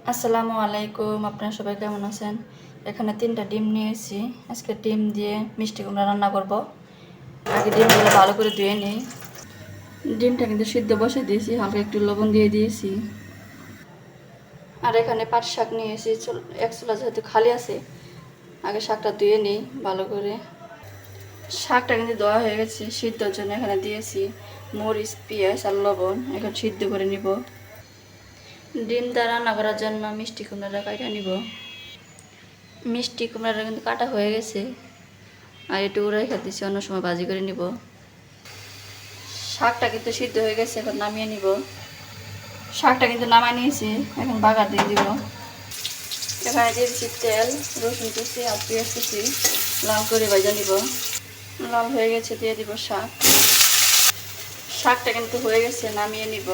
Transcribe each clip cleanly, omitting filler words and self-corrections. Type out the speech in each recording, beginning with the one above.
আসসালামু আলাইকুম, আপনারা সবাই কেমন আছেন? এখানে 3টা ডিম নিয়েছি। আজকে ডিম দিয়ে মিষ্টি কুমড়া রান্না করব। আগে ডিমগুলো ভালো করে ধুয়ে নিই। ডিমটা কিন্তু সিদ্ধ বসে দিয়েছি, হালকা একটু লবণ দিয়ে দিয়েছি। আর এখানে পাট শাক নিয়েছি, এক চুলা যেহেতু খালি আছে, আগে শাকটা ধুয়ে নিই ভালো করে। শাকটা কিন্তু ধোয়া হয়ে গেছে, সিদ্ধর জন্য এখানে দিয়েছি মরিচ, পেঁয়াজ আর লবণ। এখন সিদ্ধ করে নিব। ডিম দা রান্না করার জন্য মিষ্টি কুমড়াটা কাটা নিব। মিষ্টি কুমড়াটা কিন্তু কাটা হয়ে গেছে, আর একটু রেখে দিচ্ছি, অন্য সময় ভাজি করে নিব। শাকটা কিন্তু সিদ্ধ হয়ে গেছে, এখন নামিয়ে নিব। শাকটা কিন্তু নামাই নিয়েছি, এখন বাগার দিয়ে দিব। এখানে দিয়ে দিচ্ছি তেল, রসুন কুচি আর পেঁয়াজ কুচি, লাল করে ভাজা নিব। লাল হয়ে গেছে, দিয়ে দিব শাক। শাকটা কিন্তু হয়ে গেছে, নামিয়ে নিব।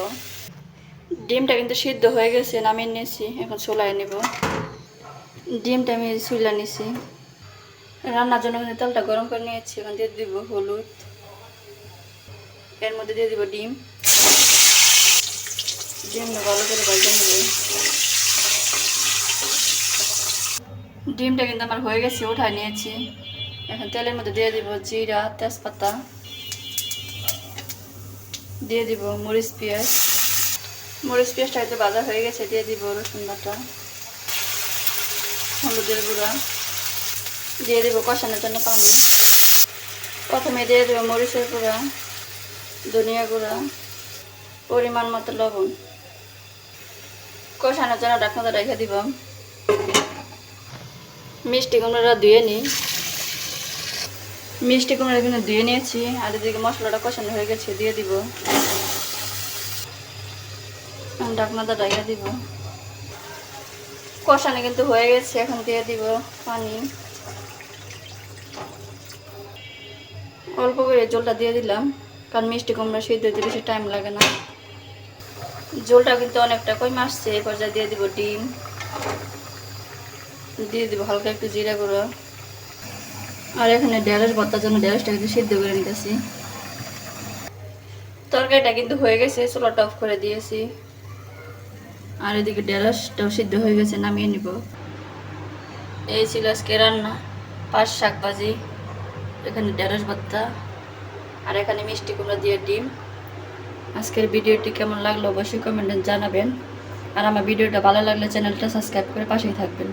ডিমটা কিন্তু সিদ্ধ হয়ে গেছে, নামিয়ে নিয়েছি, এখন চুলায় নিব। ডিমটা আমি চুলা নিছি। রান্নার জন্য কিন্তু তেলটা গরম করে নিয়েছি, এখন দিয়ে দিব হলুদ, এর মধ্যে দিয়ে দিব ডিম। ডিমটা ভালো করে ভেজে নেব। ডিমটা কিন্তু আমার হয়ে গেছে, উঠায় নিয়েছি। এখন তেলের মধ্যে দিয়ে দিব জিরা, তেজপাতা, দিয়ে দিব মরিচ, পেঁয়াজ। মরিচ পেঁয়াজটা হয়তো ভাজা হয়ে গেছে, দিয়ে দিব রসুন বাটা, হলুদের গুঁড়া, দিয়ে দিব কষানোর জন্য পানি। প্রথমে দিয়ে দেবো মরিচের গুঁড়া, ধনিয়া গুঁড়া, পরিমাণ মতো লবণ। কষানোর জন্য ঢাকনাটা রেখে দিব। মিষ্টি কুমড়াটা ধুয়ে নিই। মিষ্টি কুমড়া কিন্তু ধুয়ে নিয়েছি, আর এদিকে মশলাটা কষানো হয়ে গেছে, দিয়ে দিব। ঢাকনাটা ঢাকা দিব। কষানো কিন্তু হয়ে গেছে, এখন দিয়ে দিব পানি। অল্প করে জলটা দিয়ে দিলাম, কারণ মিষ্টি কুমড়া সিদ্ধ হতে বেশি টাইম লাগে না। জলটা কিন্তু অনেকটা কমে আসছে, এই পর্যায়ে দিয়ে দিব ডিম, দিয়ে দিব হালকা একটু জিরা গুঁড়ো। আর এখানে ঢেঁড়স ভর্তার জন্য ঢেঁড়সটা কিন্তু সিদ্ধ করে নিতেছি। তরকারিটা কিন্তু হয়ে গেছে, চুলাটা অফ করে দিয়েছি। আর এদিকে ঢেঁড়সটাও সিদ্ধ হয়ে গেছে, নামিয়ে নিব। এই ছিল আজকে রান্না, পাঁচ শাক ভাজি, এখানে ঢেঁড়স ভর্তা, আর এখানে মিষ্টি কুমড়া দিয়ে ডিম। আজকের ভিডিওটি কেমন লাগলো অবশ্যই কমেন্টে জানাবেন। আর আমার ভিডিওটা ভালো লাগলে চ্যানেলটা সাবস্ক্রাইব করে পাশেই থাকবেন।